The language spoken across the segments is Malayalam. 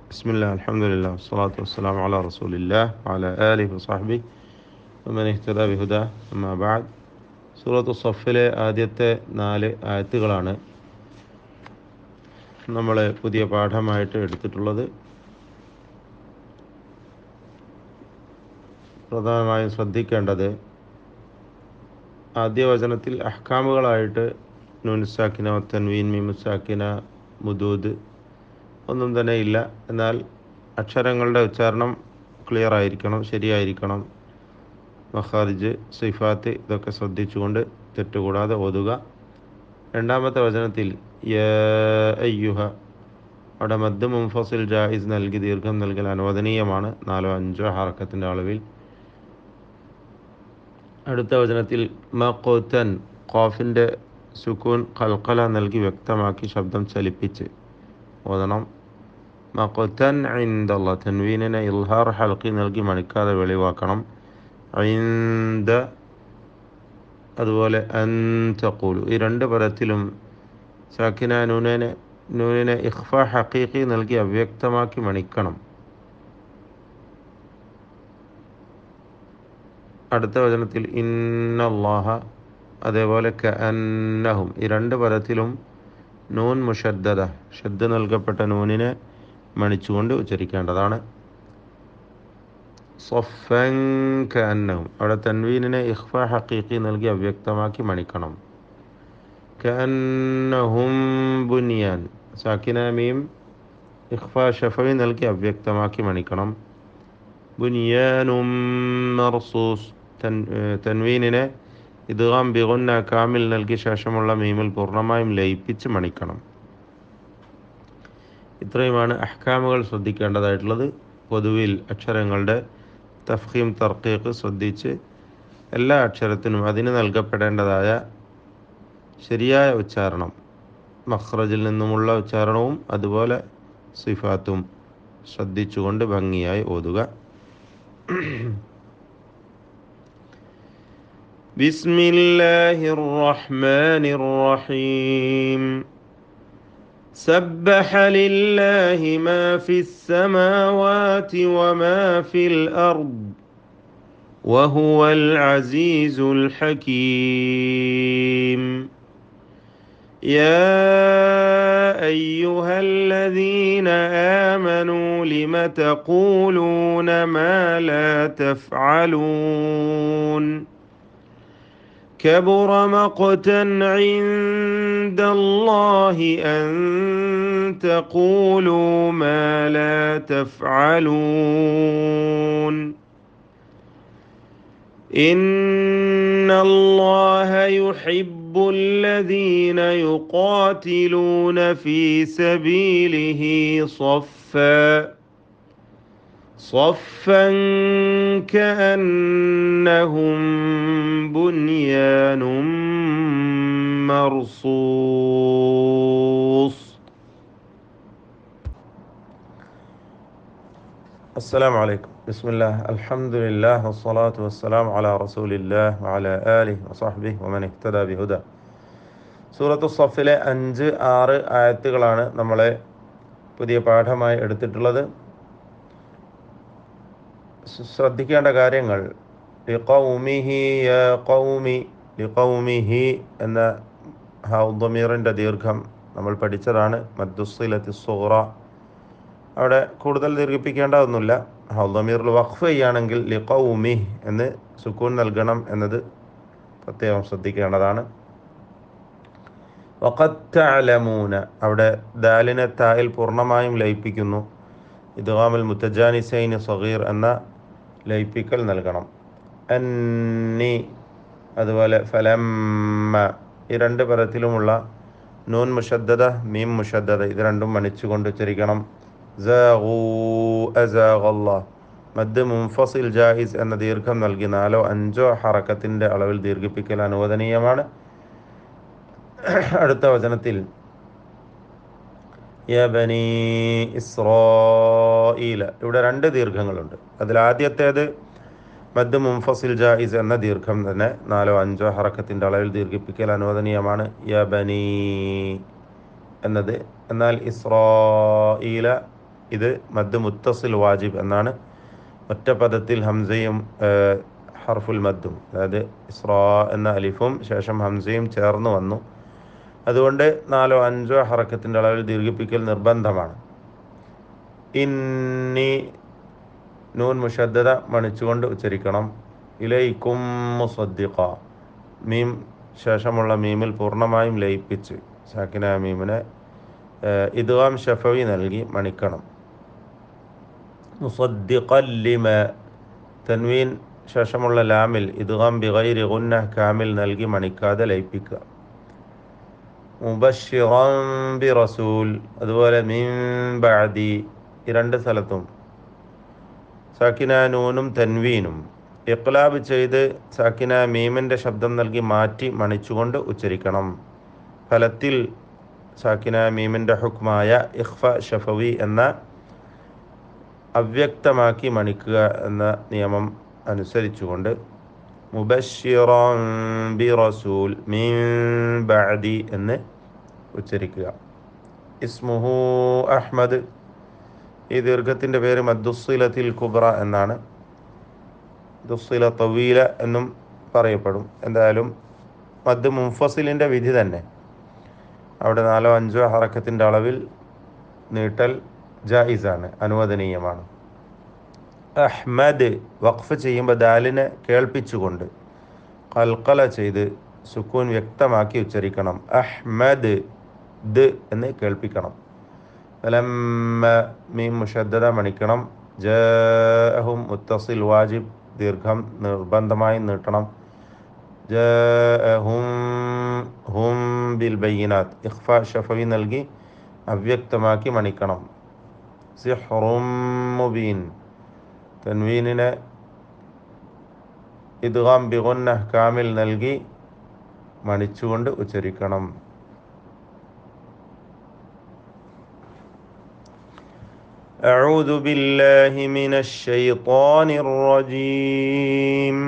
ബിസ്മില്ലാ അൽഹംദുലില്ലാ വസ്സലാത്തു വസ്സലാമു അലാ റസൂലില്ലാഹ് വഅലാ ആലിഹി വസഹ്ബിഹി വമൻ ഇഹ്തദാ ബിഹുദാ അമ്മാ ബഅദ്. സൂറത്തു സഫിലെ ആദ്യത്തെ 4 ആയത്തുകളാണ് നമ്മൾ പുതിയ പാഠമായിട്ട് എടുത്തിട്ടുള്ളത്. പ്രധാനമായും ശ്രദ്ധിക്കേണ്ടത് ആദ്യ വചനത്തിൽ അഹ്കാമുകളായിട്ട് നൂനുസാക്കിന, തൻവീൻ, മീമുസാക്കിന, മുദൂദ് ഒന്നും തന്നെ ഇല്ല. എന്നാൽ അക്ഷരങ്ങളുടെ ഉച്ചാരണം ക്ലിയർ ആയിരിക്കണം, ശരിയായിരിക്കണം. മഖാരിജ്, സിഫാത്ത് ഇതൊക്കെ ശ്രദ്ധിച്ചുകൊണ്ട് തെറ്റുകൂടാതെ ഓതുക. രണ്ടാമത്തെ വചനത്തിൽ യാ അയ്യുഹ, അവിടെ മദ് മുൻഫസിൽ ജായിസ് നൽകി ദീർഘം നൽകൽ അനുവദനീയമാണ് 4-5 ഹറക്കത്തിൻ്റെ അളവിൽ. അടുത്ത വചനത്തിൽ മഖ്തൻ, ഖാഫിൻ്റെ സുക്കൂൻ ഖൽഖല നൽകി വ്യക്തമാക്കി ശബ്ദം ചലിപ്പിച്ച് ഓതണം. മഖ്തൻ ഇൻദല്ലാഹ്, തൻവീനിനെ ഇൽഹാർ ഹൽഖി നൽകി മണിക്കാതെ വെളിവാക്കണം. ഇൻദ, അതുപോലെ അൻ തഖൂലു, ഈ രണ്ട് പദത്തിലും സാക്കിന നൂനിനെ ഇഖ്ഫ ഹഖീഖി നൽകി അവ്യക്തമാക്കി മണിക്കണം. അടുത്ത വചനത്തിൽ ഇന്നല്ലാഹ, അതേപോലെ കഅന്നഹും, ഈ രണ്ട് പദത്തിലും നൂൻ മുഷദ്ദദ, ഷദ്ദ് നൽകപ്പെട്ട നൂനിനെ മണിച്ചുകൊണ്ട് ഉച്ചരിക്കേണ്ടതാണ്. സഫൻ കഅന്നഹും, അവിടെ തൻവീനിനെ ഇഖ്ഫ ഹഖീഖി നൽകി അവ്യക്തമാക്കി മണിക്കണം. കഅന്നഹും ബുനിയാൻ, സാക്കിന മീം ഇഖ്ഫ ഷഫവി നൽകി അവ്യക്തമാക്കി മണിക്കണം. ബുനിയാനും മർസൂസ്, തൻവീനിനെ ഇദ്ഗാം ബിഗുന്ന കാമിൽ നൽകി ശേഷമുള്ള മീമിൽ പൂർണ്ണമായും ലയിപ്പിച്ച് മണിക്കണം. ഇത്രയുമാണ് അഹ്കാമുകൾ ശ്രദ്ധിക്കേണ്ടതായിട്ടുള്ളത്. പൊതുവിൽ അക്ഷരങ്ങളുടെ തഫ്ഖീം, തർക്കീഖ് ശ്രദ്ധിച്ച് എല്ലാ അക്ഷരത്തിനും അതിന് നൽകപ്പെടേണ്ടതായ ശരിയായ ഉച്ചാരണം, മഖ്റജിൽ നിന്നുമുള്ള ഉച്ചാരണവും അതുപോലെ സിഫാത്തും ശ്രദ്ധിച്ചുകൊണ്ട് ഭംഗിയായി ഓതുക. ബിസ്മില്ലാഹിർ റഹ്മാനിർ റഹീം. സബ്ബഹ ലില്ലാഹി മാ ഫിസ് സമാവാതി വമാ ഫിൽ അർദ് വഹുവൽ അസീസുൽ ഹകീം. യാ അയ്യുഹല്ലദീന ആമനൂ ലിമ തഖൂലൂന മാ ലാ തഫ്അലൂൻ كبر مقتا عند الله أن تقولوا ما لا تفعلون إن الله يحب الذين يقاتلون في سبيله صفا كأنهم بنيان مرصوص. السلام عليكم. بسم الله الحمد لله والصلاة والسلام على رسول الله وعلى آله وصحبه ومن اهتدى بهدى. സൂറത്തു സഫിലെ 5-6 ആയത്തുകളാണ് നമ്മളെ പുതിയ പാഠമായി എടുത്തിട്ടുള്ളത്. ശ്രദ്ധിക്കേണ്ട കാര്യങ്ങൾ, ലിഖൗമിഹി യാ ഖൗമി, ലിഖൗമിഹി എന്ന ഹൗദമീറിൻ്റെ ദീർഘം നമ്മൾ പഠിച്ചതാണ്. മദ്ദുസ്സിലത്തി സുഗ്റ, അവിടെ കൂടുതൽ ദീർഘിപ്പിക്കേണ്ടതൊന്നുമില്ല. ഹൗദമീറിൽ വഖഫ് ചെയ്യുകയാണെങ്കിൽ ലിഖൗമി എന്ന് സുക്കൂൻ നൽകണം എന്നത് പ്രത്യേകം ശ്രദ്ധിക്കേണ്ടതാണ്. വഖദ് തഅലമൂന, അവിടെ ദാലിനെ തായിൽ പൂർണ്ണമായും ലയിപ്പിക്കുന്നു. ഇദ്ഗാമുൽ മുതജാനിസൈനി സഗീർ എന്ന ലയിപ്പിക്കൽ നൽകണം. അന്നി, അതുപോലെ ഫലമ്മ, ഈ രണ്ട് പദത്തിലുമുള്ള നൂൻ മുഷദ്ദദ, മീം മുഷദ്ദദ, ഇത് രണ്ടും മണിച്ചുകൊണ്ട് ഉച്ചരിക്കണം. സഗൂ അസാഗല്ലാഹ്, മദ് മുൻഫസിൽ ജായിസ് എന്ന ദീർഘം നൽകി 4-5 ഹറക്കത്തിൻ്റെ അളവിൽ ദീർഘിപ്പിക്കൽ അനുവദനീയമാണ്. അടുത്ത വചനത്തിൽ യാ ബനീ ഇസ്രായീല, ഇവിടെ 2 ദീർഘങ്ങളുണ്ട്. അതിൽ ആദ്യത്തേത് മദ് മുൻഫസിൽ ജായിസ് എന്ന ദീർഘം തന്നെ 4-5 ഹറക്കത്തിൻ്റെ അളവിൽ ദീർഘിപ്പിക്കൽ അനുവദനീയമാണ്, യാ ബനീ എന്നത്. എന്നാൽ ഇസ്രായീല ഇത് മദ് മുത്തസിൽ വാജിബ് എന്നാണ്. ഒറ്റ പദത്തിൽ ഹംസയും ഹർഫുൽ മദ്ദും, അതായത് ഇസ്രാ എന്ന അലിഫും ശേഷം ഹംസയും ചേർന്ന് വന്നു. അതുകൊണ്ട് 4 5 ഹറക്കത്തിൻ്റെ അളവിൽ ദീർഘിപ്പിക്കൽ നിർബന്ധമാണ്. ഇന്നി നൂൻ മുഷദ്ദദ മണിച്ചുകൊണ്ട് ഉച്ചരിക്കണം. ഇലൈക്കും മുസദ്ദിഖ, മീം ശേഷമുള്ള മീമിൽ പൂർണ്ണമായും ലയിപ്പിച്ച് സാക്കിന മീമിനെ ഇദ്ഗാം ശഫവി നൽകി മണിക്കണം. മുസദ്ദിഖൻ ലിമ, തൻവീൻ ശേഷമുള്ള ലാമിൽ ഇദ്ഗാം ബിഗൈരി ഗുന്ന കാമിൽ നൽകി മണിക്കാതെ ലയിപ്പിക്കുക. മുബശ്ശിറൻ ബി റസൂൽ, അതുപോലെ മിൻ ബഅദി, ഈ 2 സ്ഥലത്തും സാക്കിന നൂനും തൻവീനും ഇഖ്ലാബ് ചെയ്ത് സാക്കിന മീമിൻ്റെ ശബ്ദം നൽകി മാറ്റി മണിച്ചുകൊണ്ട് ഉച്ചരിക്കണം. ഫലത്തിൽ സാക്കിന മീമിൻ്റെ ഹുക്മായ ഇഖ്ഫ ഷഫവി എന്ന അവ്യക്തമാക്കി മണിക്കുക എന്ന നിയമം അനുസരിച്ചുകൊണ്ട് മുബശ്ശിറൻ ബി റസൂൽ മിൻ ബഅദി എന്ന് ഉച്ചരിക്കുക. ഇസ്മുഹു അഹ്മദ്, ഈ ദീർഘത്തിൻ്റെ പേര് മദ്ദുസ്സിലത്തിൽ കുബ്ര എന്നാണ്. ദുസ്സില തവീല എന്നും പറയപ്പെടും. എന്തായാലും മദ് മുൻഫസിലിൻ്റെ വിധി തന്നെ. അവിടെ 4 5 ഹറക്കത്തിൻ്റെ അളവിൽ നീട്ടൽ ജായിസാണ്, അനുവദനീയമാണ്. അഹ്മദ് വഖഫ് ചെയ്യുമ്പോൾ ദാലിനെ കേൾപ്പിച്ചുകൊണ്ട് ഖൽഖല ചെയ്ത് സുക്കൂൻ വ്യക്തമാക്കി ഉച്ചരിക്കണം. അഹ്മദ് ദ് എന്ന് കേൾപ്പിക്കണം. ഫലമ്മ മീം മുഷദ്ദദ മണിക്കണം. ജാഅഹും മുത്തസിൽ വാജിബ്, ദീർഘം നിർബന്ധമായി നീട്ടണം. ജാഅഹും ഹും ബിൽ ബയ്യിനാത്ത്, ഇഖ്ഫ ഷഫവി നൽകി അവ്യക്തമാക്കി മണിക്കണം. സിഹ്റും മുബീൻ, തൻവീനിനെ ഇദ്ഗാം ബിഗുന്ന കാമിൽ നൽകി മണിച്ചുകൊണ്ട് ഉച്ചരിക്കണം. أعوذ بالله من الشيطان الرجيم.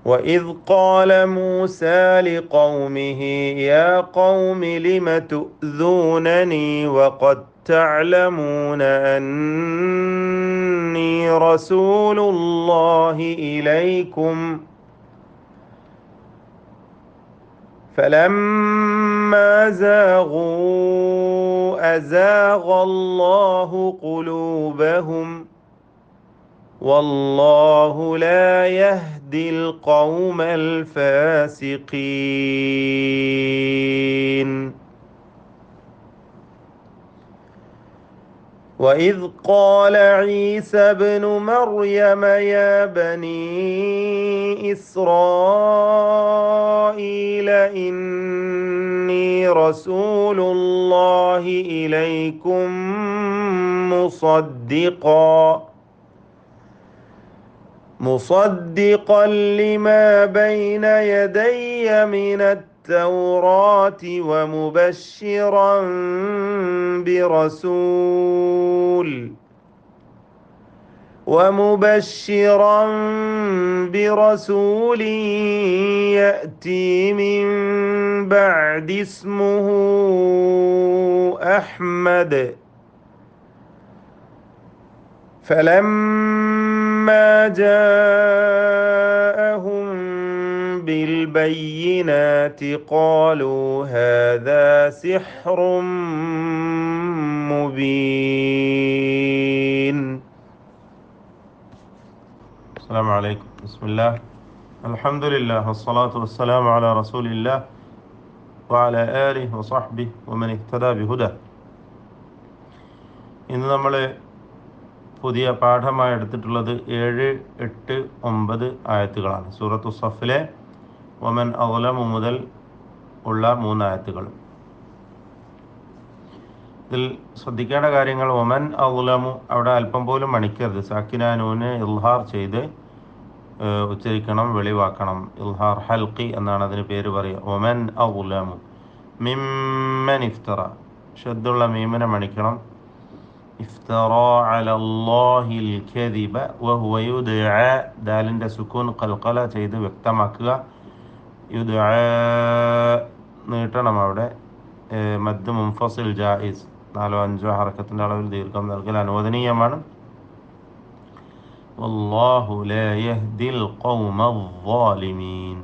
وإذ قال موسى لقومه يا قوم لم تؤذونني وقد تعلمون أني رسول الله إليكم فلما زاغوا أزاغ الله قلوبهم والله لا يهدي القوم الفاسقين. وإذ قال عيسى ابن مريم يا بني إسرائيل إني رسول الله إليكم مصدقا لما بين يدي من التوراة ومبشرا برسول يأتي من بعد اسمه أحمد فلما جاءهم بالبينات قالوا هذا سحر مبين. السلام عليكم. بسم الله الحمد لله والصلاة والسلام على رسول الله وعلى آله وصحبه ومن اهتدى بهداه. ഇന്ന് നമ്മൾ പുതിയ പാഠമായി എടുത്തിട്ടുള്ളത് 7, 8, 9 ആയത്തുകളാണ്. സൂറത്തു സഫിലെ വമൻ അഗ്ലമു മുതൽ ഉള്ള 3 ആയത്തുകൾ. ഇതിൽ ശ്രദ്ധിക്കേണ്ട കാര്യങ്ങൾ, വമൻ അഗ്ലമു അവിടെ അല്പം പോലും മണിക്കരുത്. സാക്കിന നൂന് ഇൽഹാർ ചെയ്ത് ഉച്ചരിക്കണം, വെളിവാക്കണം. ഇൽഹാർ ഹൽഖി എന്നാണ് അതിന് പേര് പറയുക. വമൻ അഗ്ലമു മിമ്മൻ ഇഫ്തറ, ഷദ്ദുള്ള മീമിനെ മണിക്കണം. ഇഫ്തറാ അലല്ലാഹിൽ കദിബ വഹുവ യുദ്ആ, ദാലിൻ്റെ സുക്കൂൻ ഖൽഖല ചെയ്ത് വ്യക്തമാക്കുക. യുദ്ആ നീട്ടണം അവിടെ. മദ് മുൻഫസിൽ ജായിസ്. 4 5 ഹറക്കത്തിൻ്റെ അളവിൽ ദീർഘം നൽകൽ അനുവദനീയമാണ്. വല്ലാഹു ലാ യഹ്ദിൽ ഖൗമദ്ദാലിമീൻ.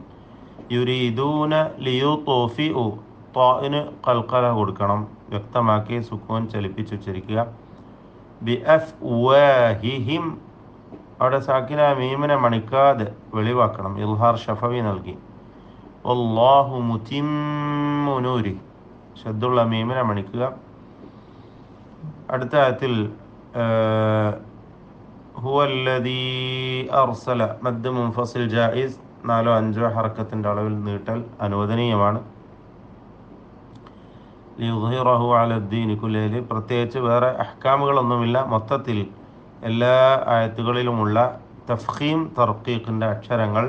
യുരീദൂന ലിയുത്ഫിഉ, ത്വാഇന് ഖൽഖല കൊടുക്കണം, വ്യക്തമാക്കി സുക്കൂൻ ചലിപ്പിച്ചുച്ചരിക്കുക. ബിഅഫ്വാഹിഹിം, അവിടെ സാക്കിന മീമിനെ മണിക്കാതെ വെളിവാക്കണം, ഇൽഹാർ ഷഫവി നൽകി. വല്ലാഹു മുതിമ്മു നൂരി, ശദ്ദുള്ള മീമിനെ മണിക്കുക. അടുത്ത ആയത്തിൽ ഹുവല്ലദീ അർസല, മദ് മുൻഫസിൽ ജായിസ്, 4 5 ഹറക്കത്തിൻ്റെ അളവിൽ നീട്ടൽ അനുവദനീയമാണ്. ലിയുദ്ഹിറഹു അലദ്ദീനി കുല്ലിഹി, പ്രത്യേകിച്ച് വേറെ അഹ്കാമുകളൊന്നുമില്ല. മൊത്തത്തിൽ എല്ലാ ആയത്തുകളിലുമുള്ള തഫ്ഖീം തർക്കീഖിൻ്റെ അക്ഷരങ്ങൾ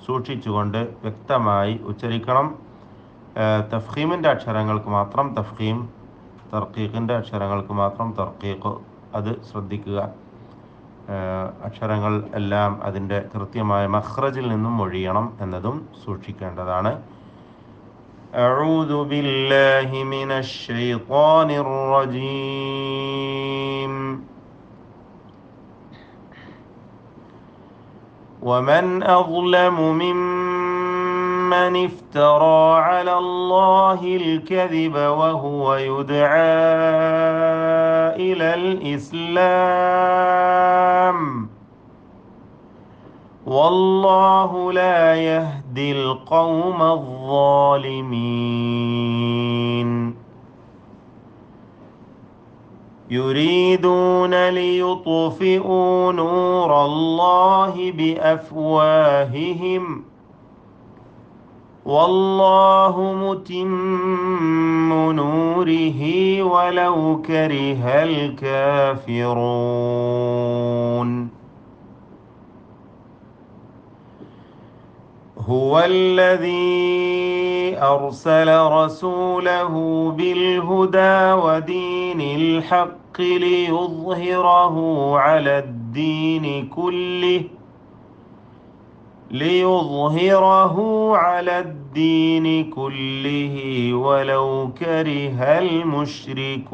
സൂക്ഷിച്ചുകൊണ്ട് വ്യക്തമായി ഉച്ചരിക്കണം. തഫ്ഖീമിൻ്റെ അക്ഷരങ്ങൾക്ക് മാത്രം തഫ്ഖീം, തർക്കീഖിൻ്റെ അക്ഷരങ്ങൾക്ക് മാത്രം തർക്കീഖ്, അത് ശ്രദ്ധിക്കുക. അക്ഷരങ്ങൾ എല്ലാം അതിൻ്റെ കൃത്യമായ മഖ്റജിൽ നിന്നും മൊഴിയണം എന്നതും സൂക്ഷിക്കേണ്ടതാണ്. അഊദു ബില്ലാഹി മിനശ് ശൈത്വാനിർ റജീം. ومن أظلم ممن افترى على الله الكذب وهو يدعى إلى الإسلام والله لا يهدي القوم الظالمين. يريدون ليطفئوا نور الله بأفواههم والله متم نوره ولو كره الكافرون. هو الذي أرسل رسوله بالهدى ودين الحق ليظهره على الدين كله ولو كره المشركون.